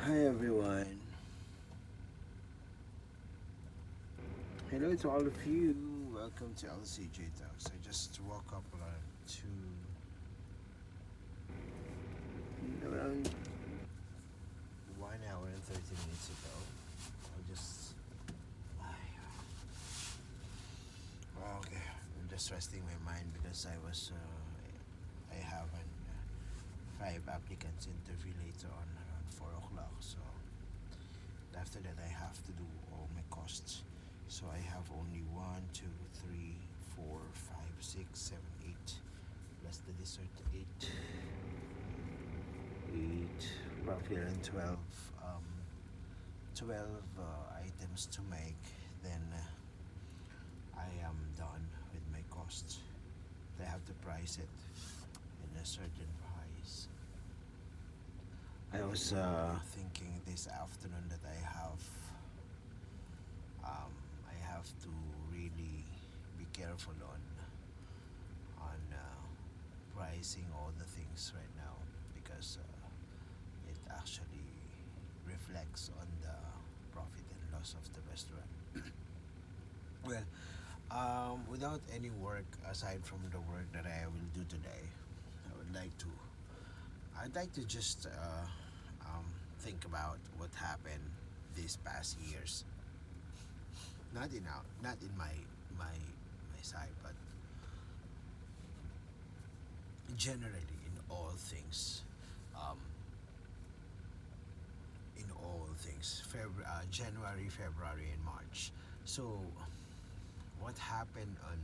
Hi everyone. Hello to all of you. Welcome to LCJ Talks. I just woke up around 1 hour and 30 minutes ago. Okay. I'm just resting my mind because I have five applicants interview later on around 4 o'clock. So after that, I have to do all my costs. So I have only 1, 2, 3, 4, 5, 6, 7, 8 plus the dessert 8 roughly around 12 items to make. Then I am done with my costs. I have to price it in a certain price. I was thinking this afternoon that I have to really be careful on pricing all the things right now because it actually reflects on the profit and loss of the restaurant. Well, without any work aside from the work that I will do today, I would like to. I'd like to just think about what happened these past years. Not in my side, but generally in all things. Um, in all things, January, February, and March. So, what happened on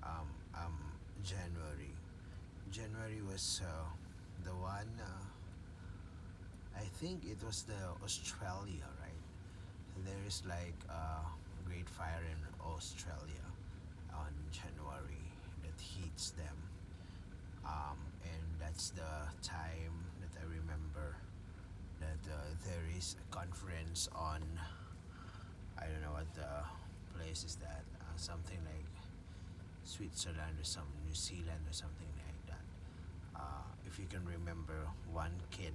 um, um, January? January was the one. I think it was the Australia, right? There is like a great fire in Australia on January that hits them, and that's the time that I remember that there is a conference on, I don't know what the place is that, something like Switzerland or some New Zealand or something like that. If you can remember, one kid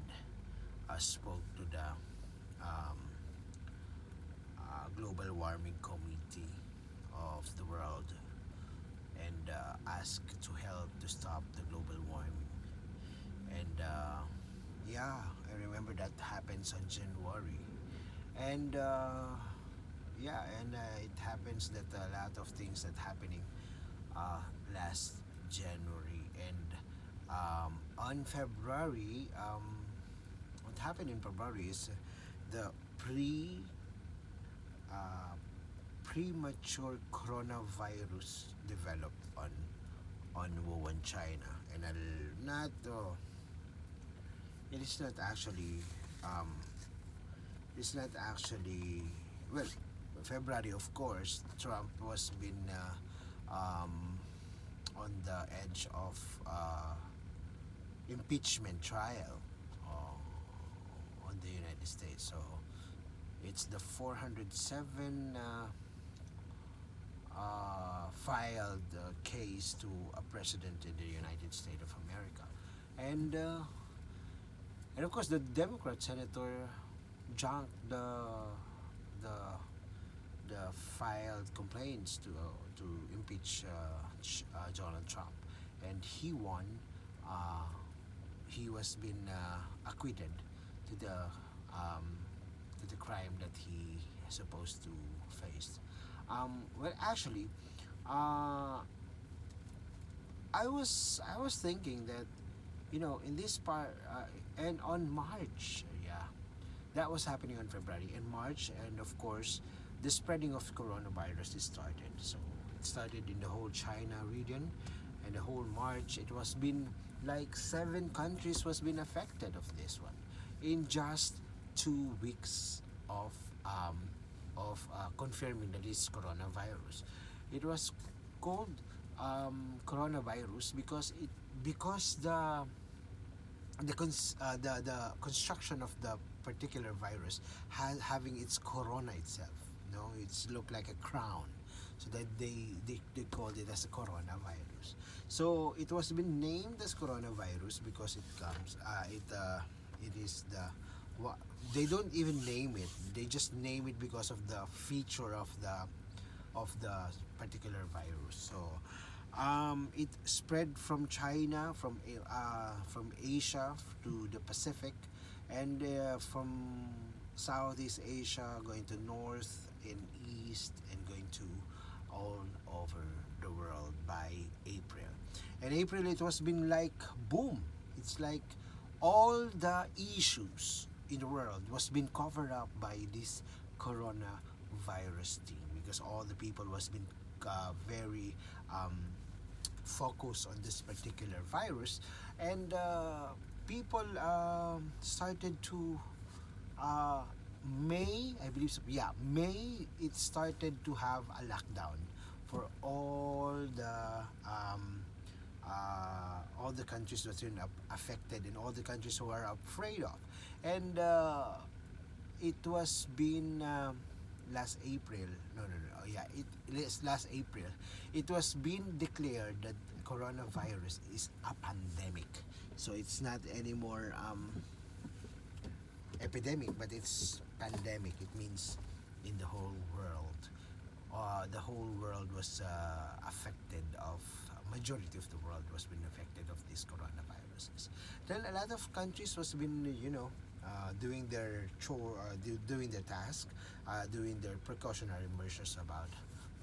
spoke to the um, global warming committee of the world and asked to help to stop the global warming. And yeah, I remember that happens on January. And yeah, and it happens that a lot of things that happening uh, last January and on February. What happened in February is the uh, premature coronavirus developed on Wuhan, China, and not it is not actually um, it's not actually well. February, of course, Trump was been on the edge of impeachment trial on the United States. So it's the 407 filed case to a president in the United States of America, and and of course the Democrat senator junked the the filed complaints to impeach Donald Trump, and he won. Uh, he was been acquitted to um, the crime that he is supposed to face. Well, actually, uh, I was thinking that in this part and on March, yeah, that was happening on February and March, and of course, the spreading of coronavirus is started. So it started in the whole China region, and the whole March. It was been like 7 countries was been affected of this one in just 2 weeks of um, confirming that it's coronavirus. It was called coronavirus because the construction of the particular virus having its corona itself. It's look like a crown, so that they called it as a coronavirus. So it was been named as coronavirus because it is the Wha- they don't even name it. They just name it because of the feature of the particular virus. So it spread from China, from Asia to the Pacific, and from Southeast Asia going to North and East and going to all over the world by April. And April, it was been like boom. It's like all the issues in the world was been covered up by this coronavirus thing, because all the people was been very um, focused on this particular virus, and people started to uh, May, I believe so. Yeah, May it started to have a lockdown for all the countries that are affected, and all the countries who are afraid of. And it was been last April. No, no, no. Oh, yeah, it is last April. It was been declared that coronavirus is a pandemic. So it's not anymore epidemic, but it's pandemic. It means in the whole world. The whole world was affected of majority of the world was been affected of these coronaviruses. Then a lot of countries was been doing their doing their task, doing their precautionary measures about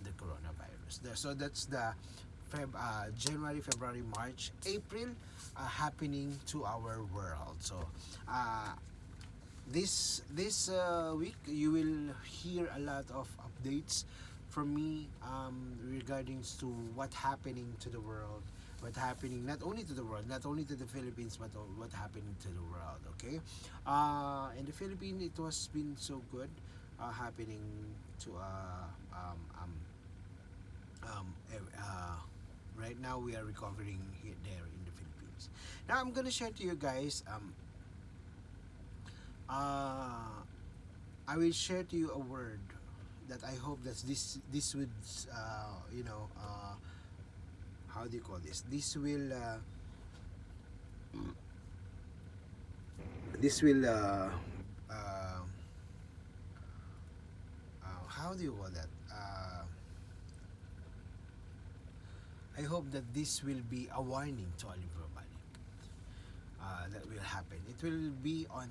the coronavirus. So that's the January, February, March, April happening to our world. So uh, this week you will hear a lot of updates from me regarding to what happening to the world, what happening not only to the world, not only to the Philippines, but what happening to the world. Okay, in the Philippines it was been so good, happening to right now we are recovering here there in the Philippines. Now I'm gonna share to you guys uh, I will share to you a word that I hope that this would how do you call this? This will uh, how do you call that? I hope that this will be a warning to all everybody that will happen. It will be on.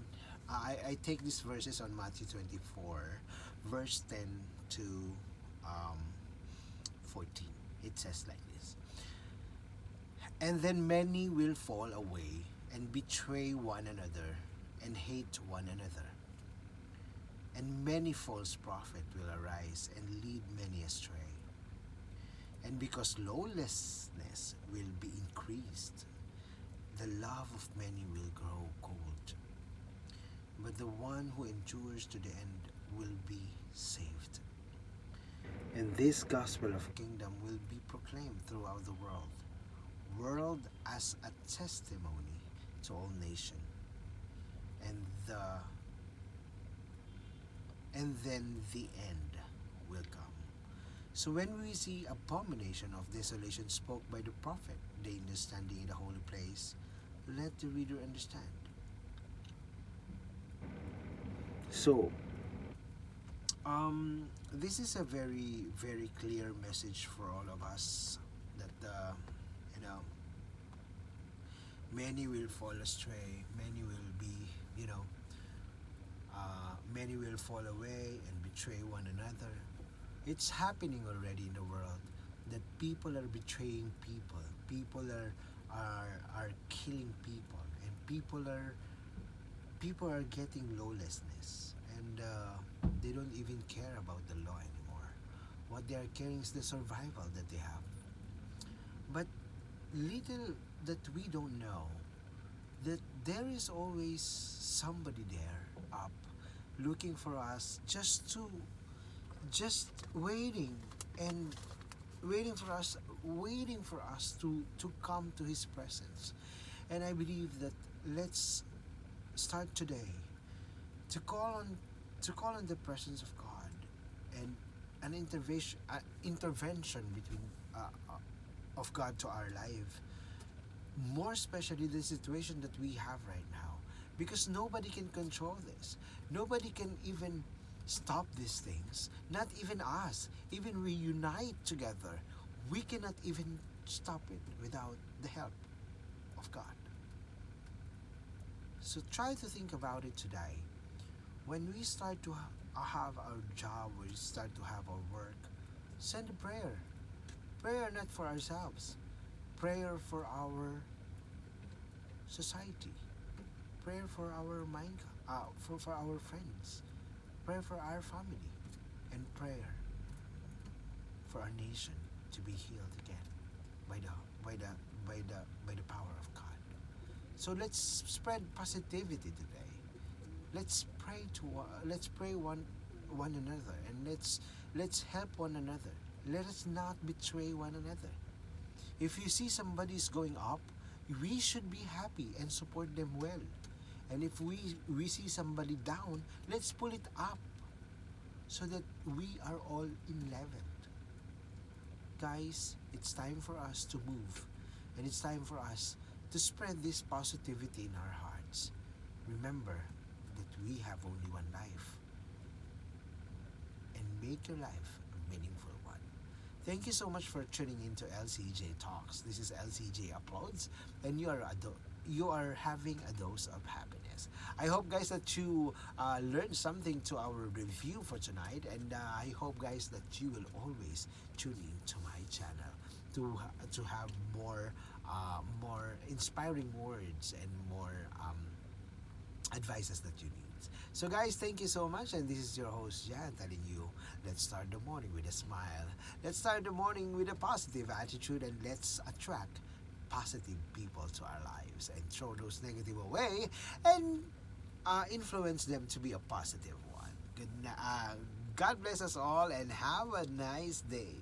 I take these verses on Matthew 24, verse 10 to um, 14. It says like this: And then many will fall away and betray one another and hate one another. And many false prophets will arise and lead many astray. And because lawlessness will be increased, the love of many will grow cold. But the one who endures to the end will be saved. And this gospel of kingdom will be proclaimed throughout the world as a testimony to all nations. And then the end will come. So when we see abomination of desolation spoke by the prophet, they standing in the holy place, let the reader understand. So this is a very very clear message for all of us that you know many will fall astray, many will be many will fall away and betray one another. It's happening already in the world that people are betraying people. People are killing people, and people are getting lawlessness, and they don't even care about the law anymore. What they are caring is the survival that they have. But little that we don't know that there is always somebody there up looking for us, just waiting and waiting for us to come to his presence. And I believe that let's start today to call on the presence of God, and an intervention between of God to our life, more especially the situation that we have right now. because nobody can control this. Nobody can even stop these things. Not even us. Even we unite together, we cannot even stop it without the help of God. So try to think about it today. When we start to have our job, we start to have our work, send a prayer. Prayer not for ourselves. Prayer for our society. Prayer for our mind, for our friends. Prayer for our family. And prayer for our nation to be healed again by the by the by the power of God. So let's spread positivity today. Let's pray one another, and let's help one another. Let us not betray one another. If you see somebody's going up, we should be happy and support them well. And if we see somebody down, let's pull it up so that we are all in level. Guys, it's time for us to move, and it's time for us to spread this positivity in our hearts. Remember that we have only one life, and make your life a meaningful one. Thank you so much for tuning into LCJ Talks. This is LCJ Uploads, and you are having a dose of happiness. I hope, guys, that you learned something to our review for tonight, and I hope, guys, that you will always tune in to my channel to have more inspiring words and more advices that you need. So, guys, thank you so much, and this is your host Jan telling you, let's start the morning with a smile. Let's start the morning with a positive attitude, and let's attract positive people to our lives and throw those negative away, and influence them to be a positive one. God bless us all, and have a nice day.